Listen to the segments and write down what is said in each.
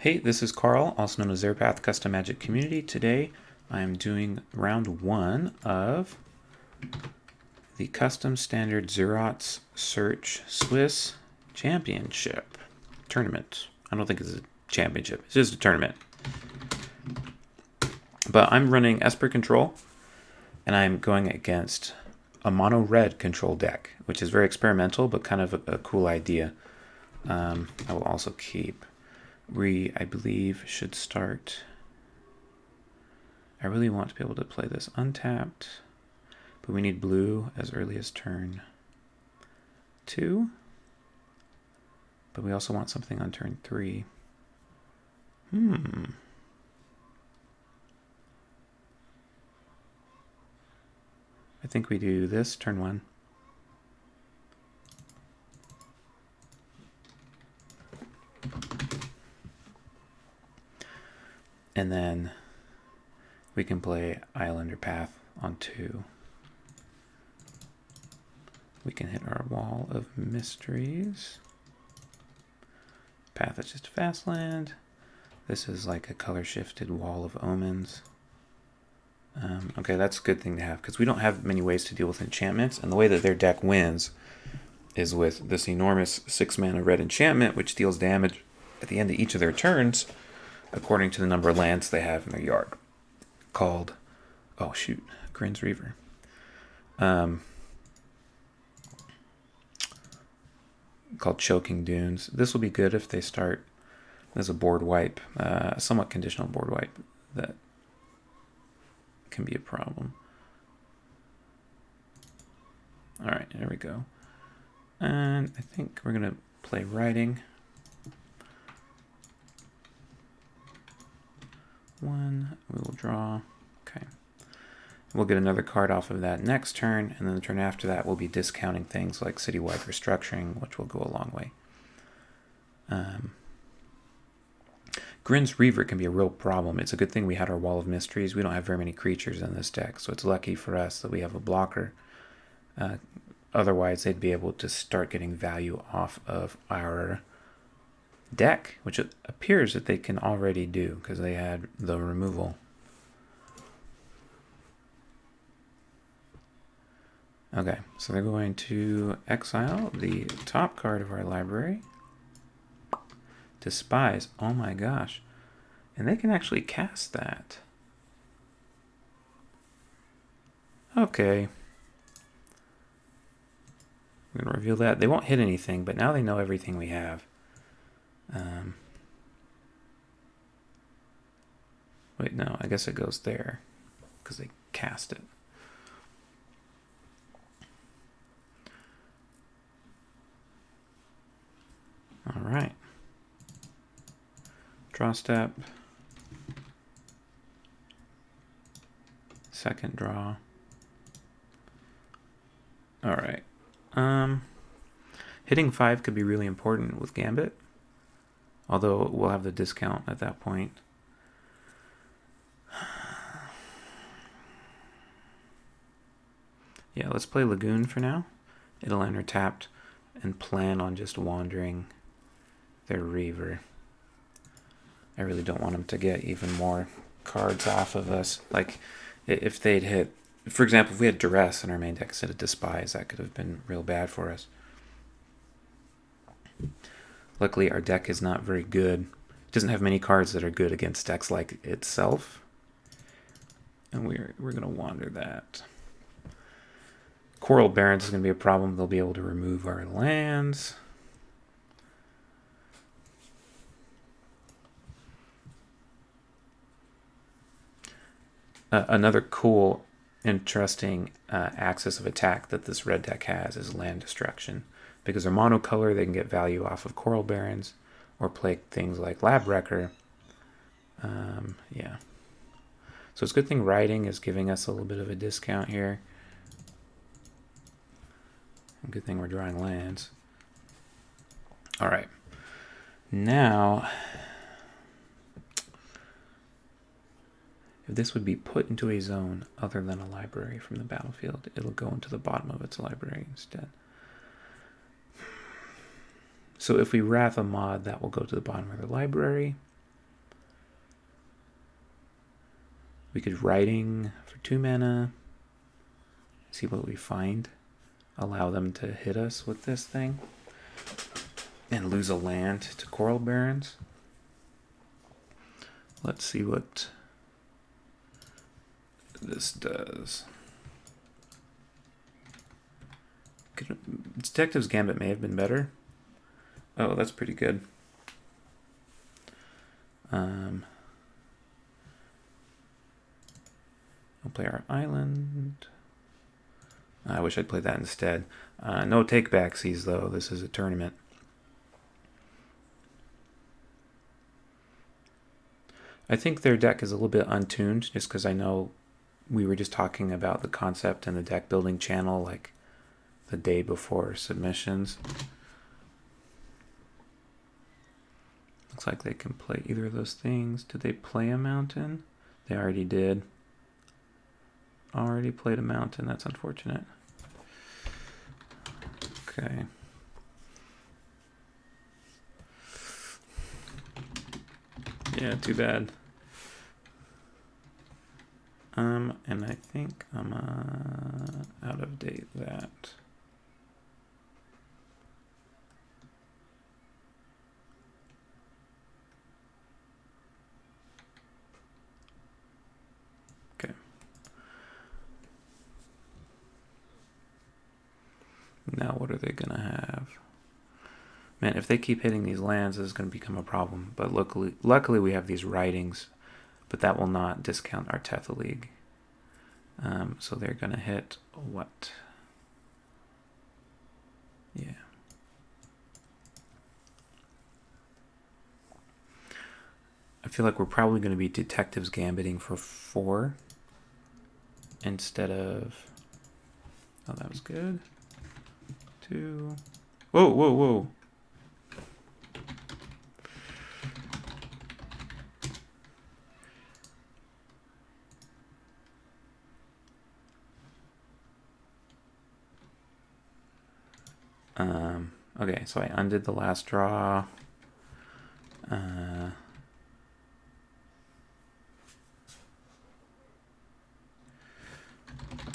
Hey, this is Carl, also known as Zarepath Custom Magic Community. Today I'm doing round 1 of the Custom Standard Xerox Search Swiss Championship Tournament. I don't think it's a championship, it's just a tournament. But I'm running Esper Control, and I'm going against a mono red control deck, which is very experimental but kind of a cool idea. I will also keep. We, I believe, should start. I really want to be able to play this untapped, but we need blue as early as turn 2. But we also want something on turn 3. I think we do this turn 1. And then we can play Islander Path on 2. We can hit our Wall of Mysteries. Path is just a fast land. This is like a color shifted Wall of Omens. Okay, that's a good thing to have because we don't have many ways to deal with enchantments, and the way that their deck wins is with this enormous 6-mana red enchantment, which deals damage at the end of each of their turns according to the number of lands they have in their yard, called, oh shoot, Grin's Reaver. Called Choking Dunes. This will be good if they start as a board wipe, a somewhat conditional board wipe that can be a problem. All right, there we go. And I think we're gonna play Writing. 1, we will draw. Okay. We'll get another card off of that next turn, and then the turn after that we'll be discounting things like citywide restructuring, which will go a long way. Grin's Reaver can be a real problem. It's a good thing we had our Wall of Mysteries. We don't have very many creatures in this deck, so it's lucky for us that we have a blocker. Otherwise, they'd be able to start getting value off of our deck, which it appears that they can already do because they had the removal. Okay, so they're going to exile the top card of our library. Despise. Oh my gosh. And they can actually cast that. Okay. We're going to reveal that. They won't hit anything, but now they know everything we have. Wait, no, I guess it goes there because they cast it. All right. Draw step. Second draw. All right. Hitting 5 could be really important with Gambit, although we'll have the discount at that point. Yeah, let's play Lagoon for now. It'll enter tapped and plan on just wandering their Reaver. I really don't want them to get even more cards off of us. Like, if they'd hit, for example, if we had Duress in our main deck instead of Despise, that could have been real bad for us. Luckily, our deck is not very good. It doesn't have many cards that are good against decks like itself. And we're going to wander that. Coral Barrens is going to be a problem. They'll be able to remove our lands. Another cool, interesting axis of attack that this red deck has is land destruction. Because they're monocolor, they can get value off of Coral Barrens or play things like Lab Wrecker. Yeah. So it's a good thing Writing is giving us a little bit of a discount here. Good thing we're drawing lands. All right. Now, if this would be put into a zone other than a library from the battlefield, it'll go into the bottom of its library instead. So if we Wrath a mod, that will go to the bottom of the library. We could writing for 2 mana. See what we find. Allow them to hit us with this thing. And lose a land to Coral Barrens. Let's see what this does. Detective's Gambit may have been better. Oh, that's pretty good. We'll play our island. I wish I'd played that instead. No take-backsies, though. This is a tournament. I think their deck is a little bit untuned, just because I know we were just talking about the concept and the deck building channel like the day before submissions. Looks like they can play either of those things. Did they play a mountain? They already did. Already played a mountain. That's unfortunate. Okay. Yeah, too bad. And I think I'm out of date that. Okay. Now what are they gonna have? Man, if they keep hitting these lands, this is going to become a problem. But luckily we have these writings, but that will not discount our Tetha League. So they're going to hit what? Yeah. I feel like we're probably going to be Detectives Gambiting for 4 instead of... Oh, that was good. 2. Whoa, whoa, whoa. Okay, so I undid the last draw.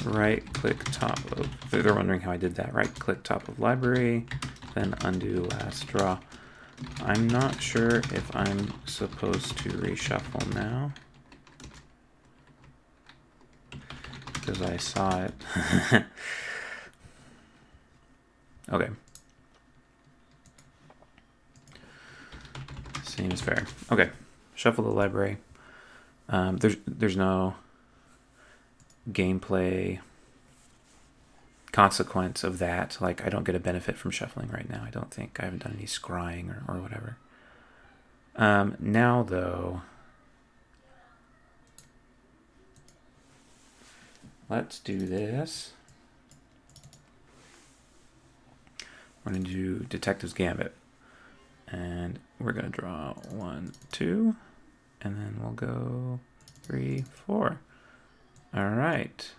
Right click top of, they're wondering how I did that. Right click top of library, then undo last draw. I'm not sure if I'm supposed to reshuffle now, because I saw it. Okay. Seems fair. Okay, shuffle the library. There's no gameplay consequence of that. Like, I don't get a benefit from shuffling right now. I don't think. I haven't done any scrying or whatever. Now, though, let's do this. We're going to do Detective's Gambit. And we're going to draw 1, 2, and then we'll go 3, 4. All right.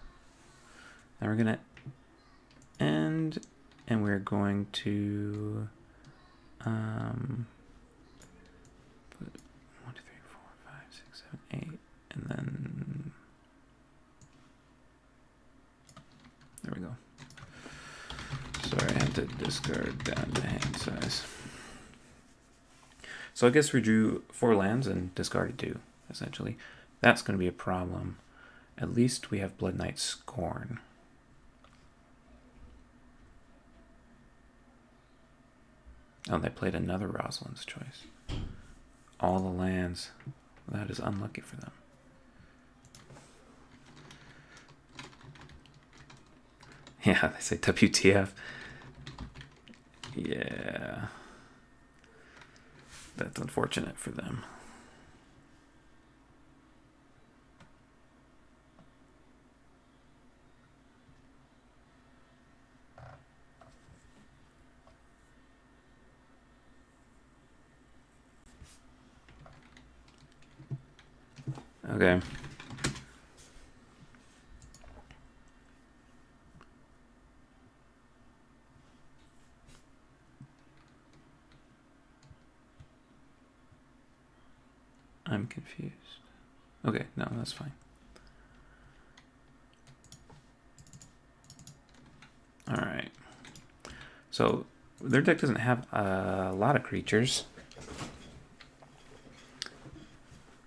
Then we're going to end, and we're going to put 1, 2, 3, 4, 5, 6, 7, 8, and then there we go. Sorry, I had to discard down to hand size. So I guess we drew 4 lands and discarded 2, essentially. That's going to be a problem. At least we have Blood Knight Scorn. Oh, they played another Rosalind's Choice. All the lands. That is unlucky for them. Yeah, they say WTF. Yeah. That's unfortunate for them. Okay. I'm confused. Okay, no, that's fine. So their deck doesn't have a lot of creatures.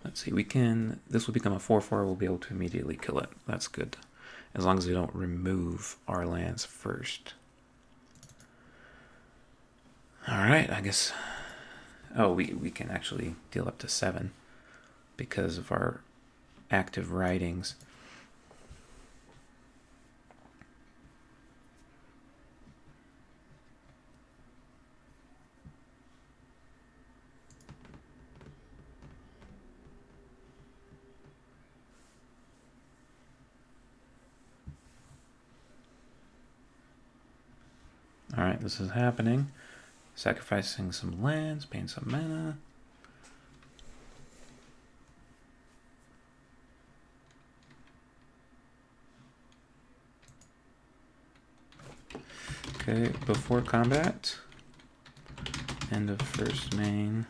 Let's see, this will become a 4/4, we'll be able to immediately kill it. That's good. As long as we don't remove our lands first. Alright, I guess... Oh, we can actually deal up to 7 because of our active writings. Alright, this is happening. Sacrificing some lands, paying some mana. Okay, before combat, end of first main.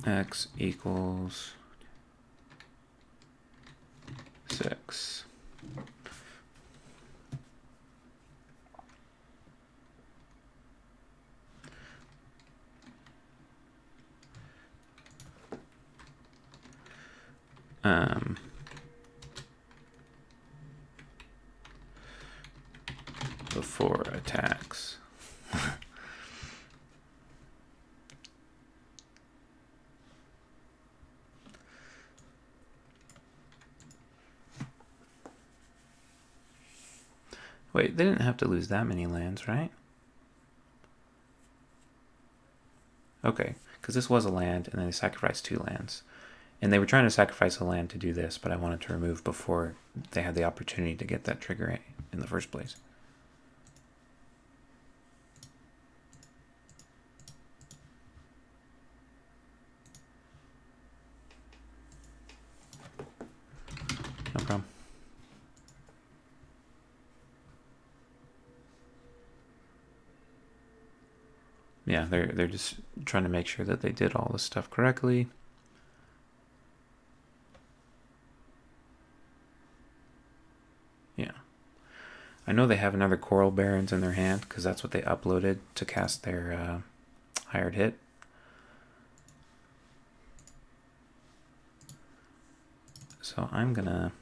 X equals 6. Before attacks. Wait, they didn't have to lose that many lands, right? Okay, because this was a land, and then they sacrificed 2 lands. And they were trying to sacrifice a land to do this, but I wanted to remove before they had the opportunity to get that trigger in the first place. No problem. Yeah, they're just trying to make sure that they did all this stuff correctly. Yeah. I know they have another Coral Barons in their hand, because that's what they uploaded to cast their hired hit. So I'm gonna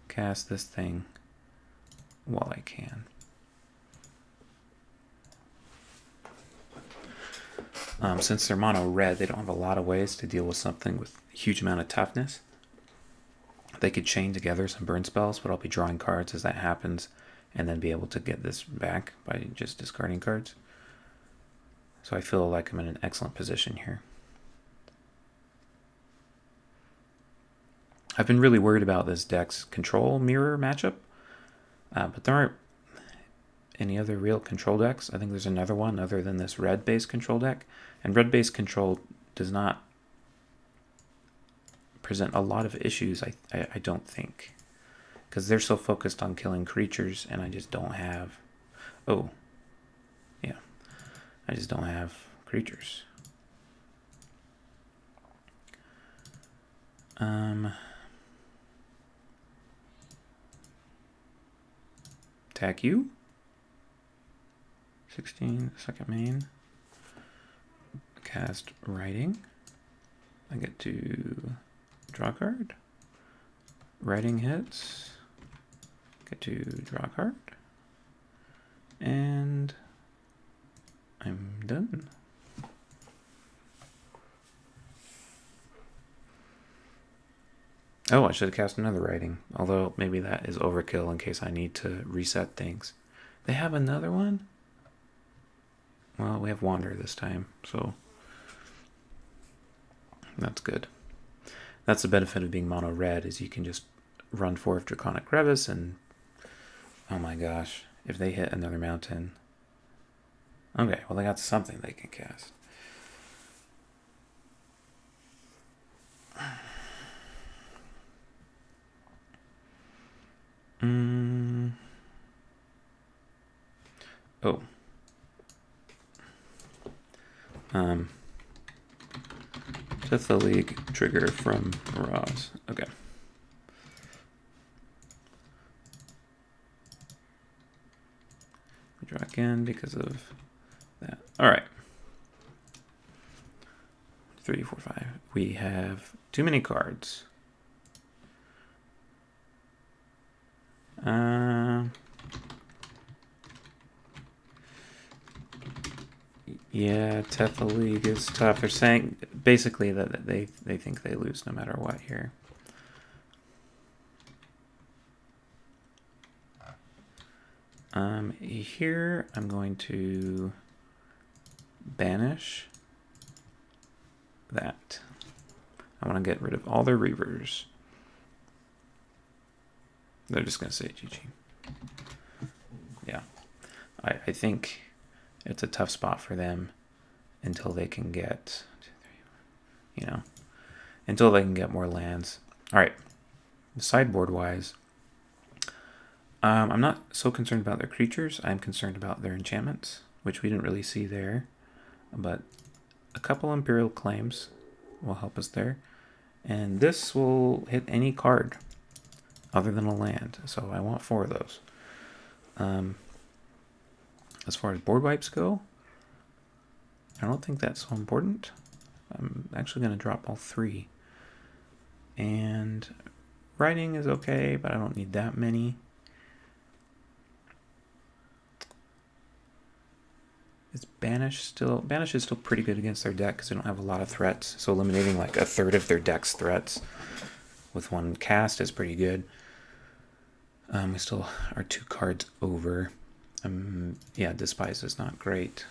cast this thing while I can. Since they're mono red, they don't have a lot of ways to deal with something with a huge amount of toughness. They could chain together some burn spells, but I'll be drawing cards as that happens, and then be able to get this back by just discarding cards. So I feel like I'm in an excellent position here. I've been really worried about this deck's control mirror matchup, but there aren't any other real control decks. I think there's another one other than this red-based control deck, and red-based control does not present a lot of issues, I don't think, because they're so focused on killing creatures, and I just don't have... Oh, yeah, I just don't have creatures. Attack you. 16, second main. Cast writing. I get to draw a card. Writing hits. Get to draw a card. And I'm done. Oh, I should have cast another writing. Although maybe that is overkill in case I need to reset things. They have another one? Well, we have Wander this time, so that's good. That's the benefit of being mono red, is you can just run 4 of Draconic Crevice and... Oh my gosh, if they hit another mountain... Okay, well they got something they can cast. Oh. Teth League trigger from Roz. Okay. Draw again because of that. All right. 3, 4, 5. We have too many cards. Yeah, Teth League is tough. They're saying basically that they think they lose no matter what here. Here I'm going to banish that. I want to get rid of all their Reavers. They're just going to say GG. Yeah. I think it's a tough spot for them until they can get, until they can get more lands. All right. Sideboard-wise, I'm not so concerned about their creatures. I'm concerned about their enchantments, which we didn't really see there. But a couple Imperial Claims will help us there. And this will hit any card other than a land. So I want 4 of those. As far as board wipes go, I don't think that's so important. I'm actually going to drop all 3. And writing is okay, but I don't need that many. Is Banish still... Banish is still pretty good against their deck because they don't have a lot of threats. So eliminating like a third of their deck's threats with 1 cast is pretty good. We still are 2 cards over. Yeah, Despise is not great.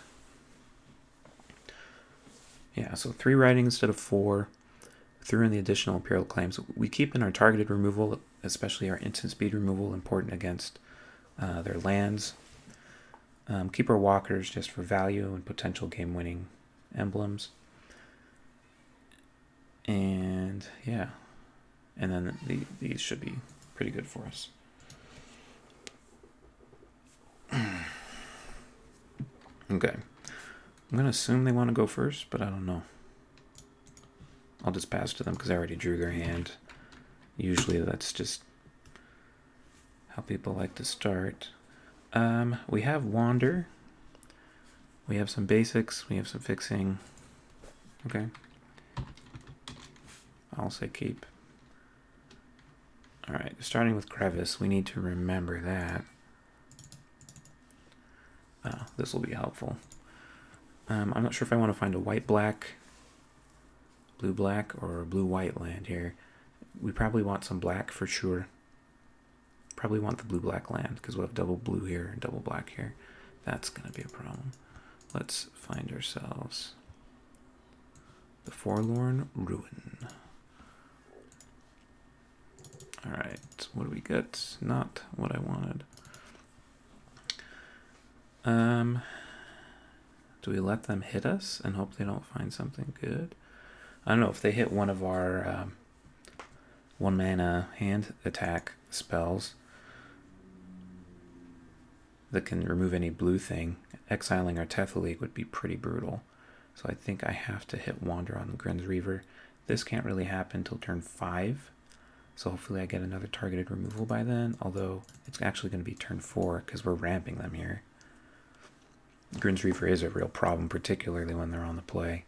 Yeah, so 3 writing instead of 4. Threw in the additional Imperial Claims. We keep in our targeted removal, especially our instant speed removal, important against their lands. Keep our walkers just for value and potential game-winning emblems. And yeah, and then these should be pretty good for us. Okay, I'm going to assume they want to go first, but I don't know. I'll just pass to them because I already drew their hand. Usually that's just how people like to start. We have Wander. We have some basics. We have some fixing. Okay. I'll say keep. Alright, starting with Crevice, we need to remember that. This will be helpful. I'm not sure if I want to find a white-black, blue-black, or blue-white land here. We probably want some black for sure. Probably want the blue-black land because we'll have double blue here and double black here. That's going to be a problem. Let's find ourselves the Forlorn Ruin. Alright, what do we get? Not what I wanted. Do we let them hit us and hope they don't find something good? I don't know, if they hit one of our 1 mana hand attack spells that can remove any blue thing, exiling our Teth League would be pretty brutal. So I think I have to hit Wander on the Grin's Reaver. This can't really happen until turn 5. So hopefully I get another targeted removal by then, although it's actually going to be turn 4 because we're ramping them here. Grin's Reaver is a real problem, particularly when they're on the play.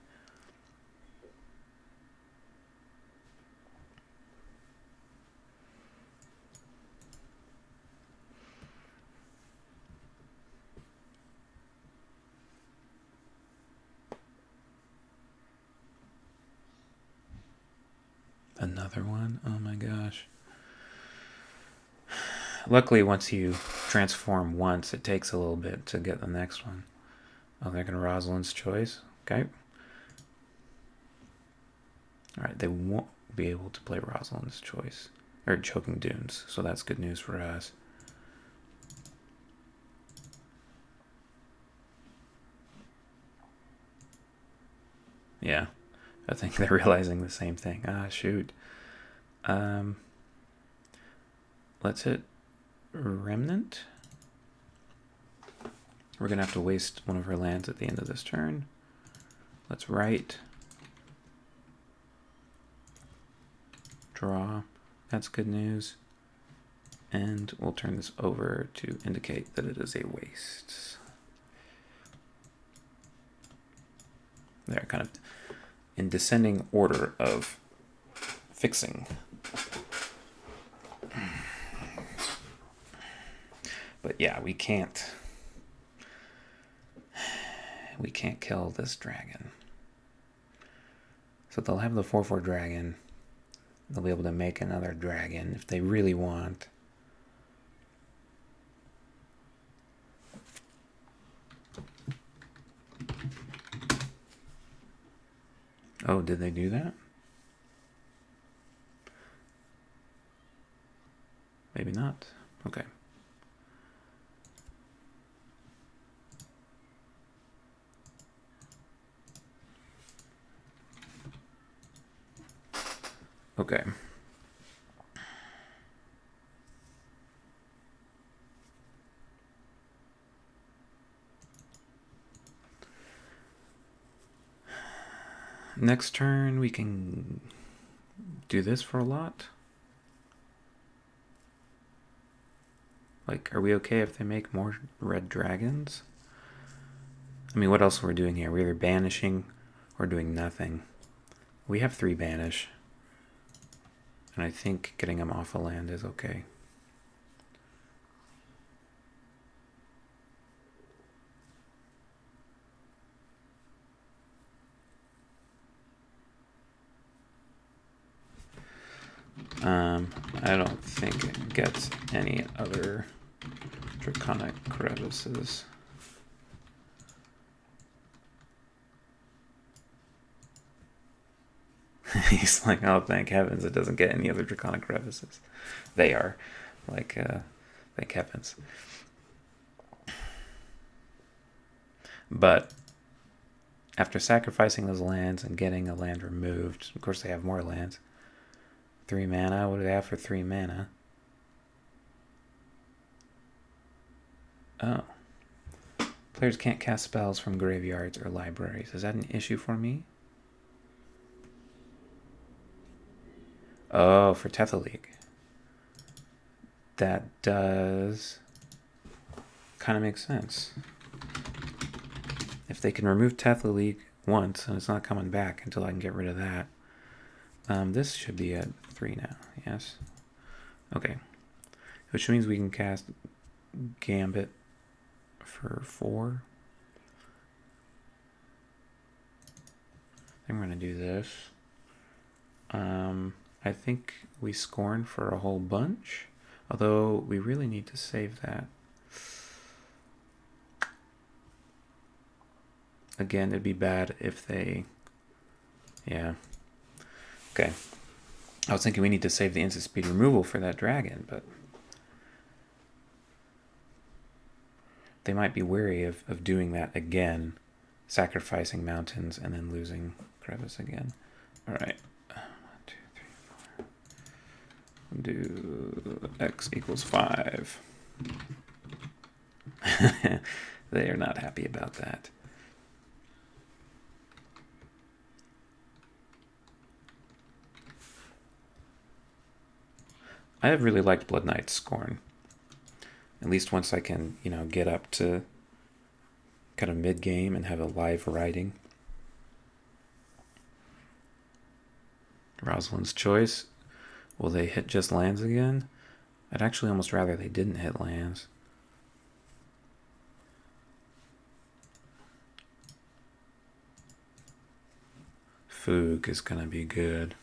Another one? Oh my gosh. Luckily, once you transform once, it takes a little bit to get the next one. Oh, they're going to Rosalind's Choice. Okay. Alright, they won't be able to play Rosalind's Choice. Or Choking Dunes, so that's good news for us. Yeah, I think they're realizing the same thing. Ah, shoot. Let's hit Remnant. We're going to have to waste one of our lands at the end of this turn. Let's write. Draw. That's good news. And we'll turn this over to indicate that it is a waste. They're kind of in descending order of fixing. But yeah, we can't kill this dragon. So they'll have the 4/4 dragon. They'll be able to make another dragon if they really want. Oh, did they do that? Maybe not. Okay. Okay. Next turn, we can do this for a lot. Like, are we okay if they make more red dragons? I mean, what else are we doing here? We're either banishing or doing nothing. We have 3 banish. And I think getting them off a land is okay. I don't think it gets any other draconic crevices. He's like, oh, thank heavens it doesn't get any other draconic crevices. They are. Like, thank heavens. But after sacrificing those lands and getting a land removed, of course they have more lands. 3 mana, what do they have for 3 mana? Oh. Players can't cast spells from graveyards or libraries. Is that an issue for me? Oh, for Tethalik. That does kind of make sense. If they can remove Tethalik once, and it's not coming back until I can get rid of that. This should be at 3 now, yes? Okay. Which means we can cast Gambit for 4. I'm going to do this. I think we Scorn for a whole bunch, although we really need to save that. Again, it'd be bad if they... Yeah. Okay. I was thinking we need to save the instant speed removal for that dragon, but... They might be wary of doing that again, sacrificing mountains and then losing crevice again. Alright. 1, 2, 3, 4. Do x equals 5. They are not happy about that. I have really liked Blood Knight's Scorn. At least once I can, you know, get up to kind of mid-game and have a live writing. Rosalind's Choice. Will they hit just lands again? I'd actually almost rather they didn't hit lands. Foog is going to be good.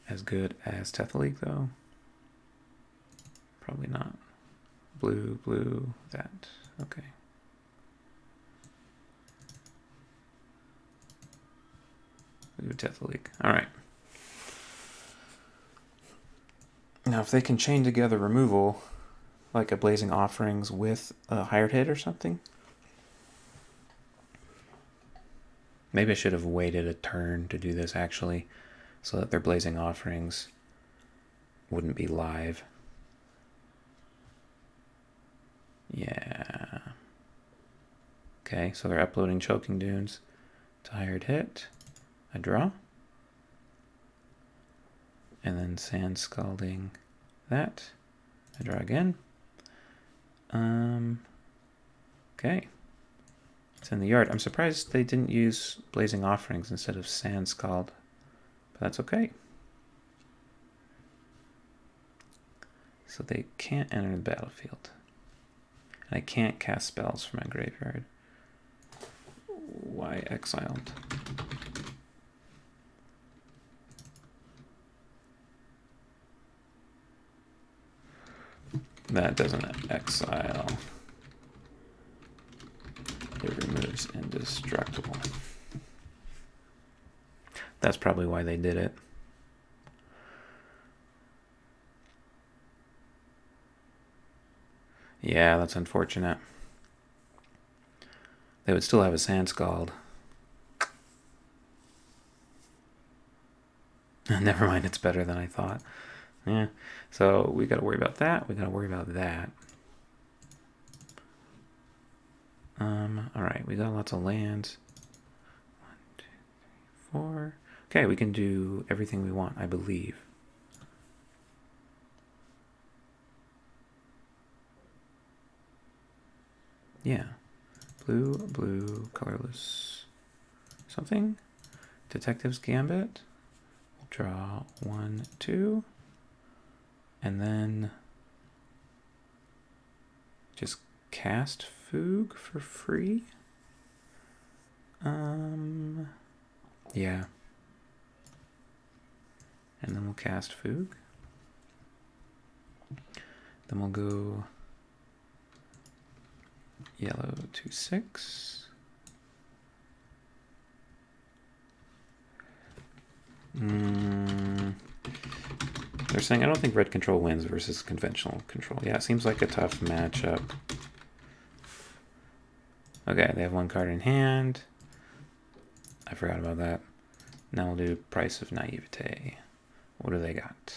As good as Tethalik, though? Probably not. Blue, blue, that. Okay. Blue Tethalik. Alright. Now, if they can chain together removal, like a Blazing Offerings with a Hired Hit or something. Maybe I should have waited a turn to do this, actually, so that their Blazing Offerings wouldn't be live. Yeah. Okay, so they're uploading Choking Dunes to Hired Hit. I draw. And then sand scalding that. I draw again. Okay. It's in the yard. I'm surprised they didn't use Blazing Offerings instead of Sand Scald, but that's okay. So they can't enter the battlefield. And I can't cast spells from my graveyard. Why exiled? That doesn't exile. It removes indestructible. That's probably why they did it. Yeah, that's unfortunate. They would still have a Sand Scald. Never mind, it's better than I thought. Yeah, so we got to worry about that. We got to worry about that. All right, we got lots of lands. 1, 2, 3, 4. Okay, we can do everything we want, I believe. Yeah, blue, colorless, something. Detective's Gambit. We'll draw 1, 2, and then just cast Foog for free. Yeah. And then we'll cast Foog. Then we'll go yellow 2, 6. They're saying I don't think red control wins versus conventional control. Yeah, it seems like a tough matchup. Okay, they have 1 card in hand. I forgot about that. Now we'll do Price of Naivete. What do they got?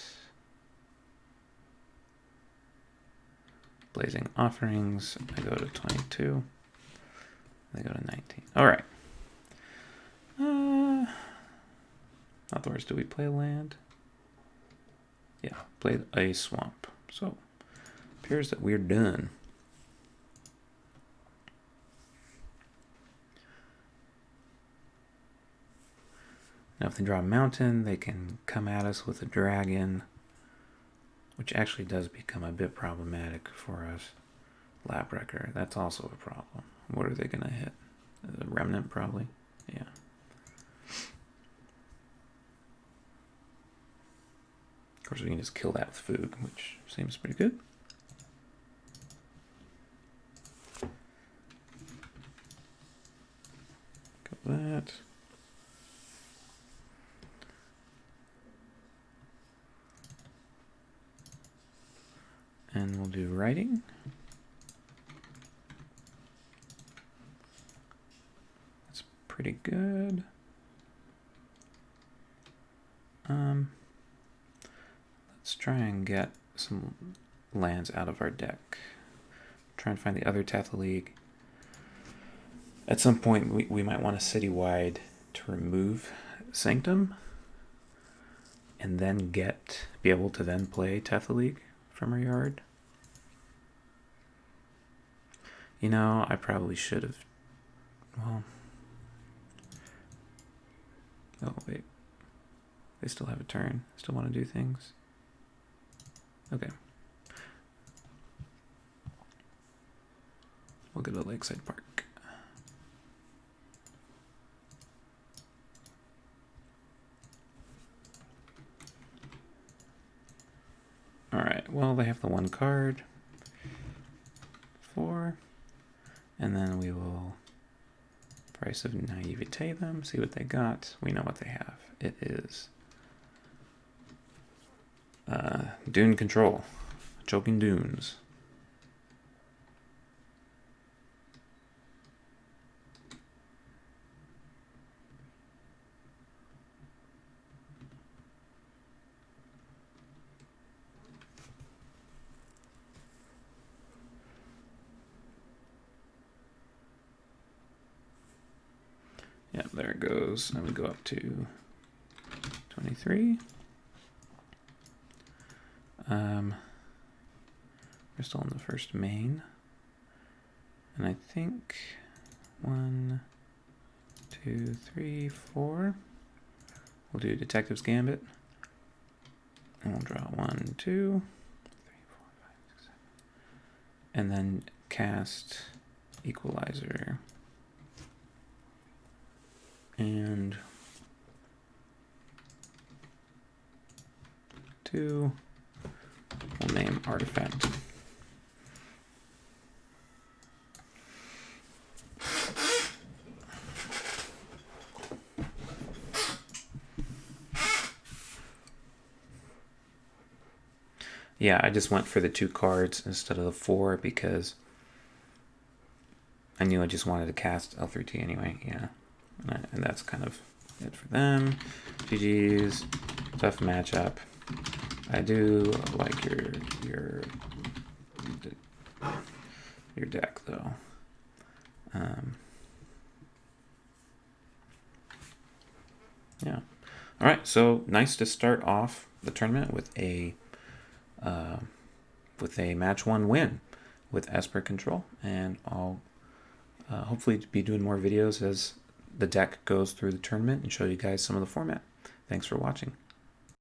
Blazing Offerings. I go to 22. They go to 19. All right. Not the worst. Do we play a land? Yeah, play a swamp. So, appears that we're done. Now, if they draw a mountain, they can come at us with a dragon, which actually does become a bit problematic for us. Lapwrecker, that's also a problem. What are they going to hit? The Remnant, probably? Yeah. Of course, we can just kill that with Foog, which seems pretty good. Got that. And we'll do writing. That's pretty good. Let's try and get some lands out of our deck. Try and find the other Tatha League. At some point, we might want a citywide to remove Sanctum, and then be able to then play Tatha League from our yard. You know, I probably should have. Well, oh wait, they still have a turn. Still want to do things. Okay. We'll go to Lakeside Park. All right, well, they have the 1 card. 4. And then we will Price of Naivete them, see what they got. We know what they have. It is Dune Control. Choking Dunes. Yeah, there it goes. And we go up to 23. We're still in the first main. And I think 1, 2, 3, 4. We'll do Detective's Gambit. And we'll draw 1, 2, 3, 4, 5, 6, 7. And then cast Equalizer. And 2. We'll name Artifact. Yeah, I just went for the 2 cards instead of the 4 because I knew I just wanted to cast L3T anyway. Yeah, and that's kind of it for them. GG's, tough matchup. I do like your deck though. Yeah. All right. So nice to start off the tournament with a match 1 win with Esper Control, and I'll hopefully be doing more videos as the deck goes through the tournament and show you guys some of the format. Thanks for watching.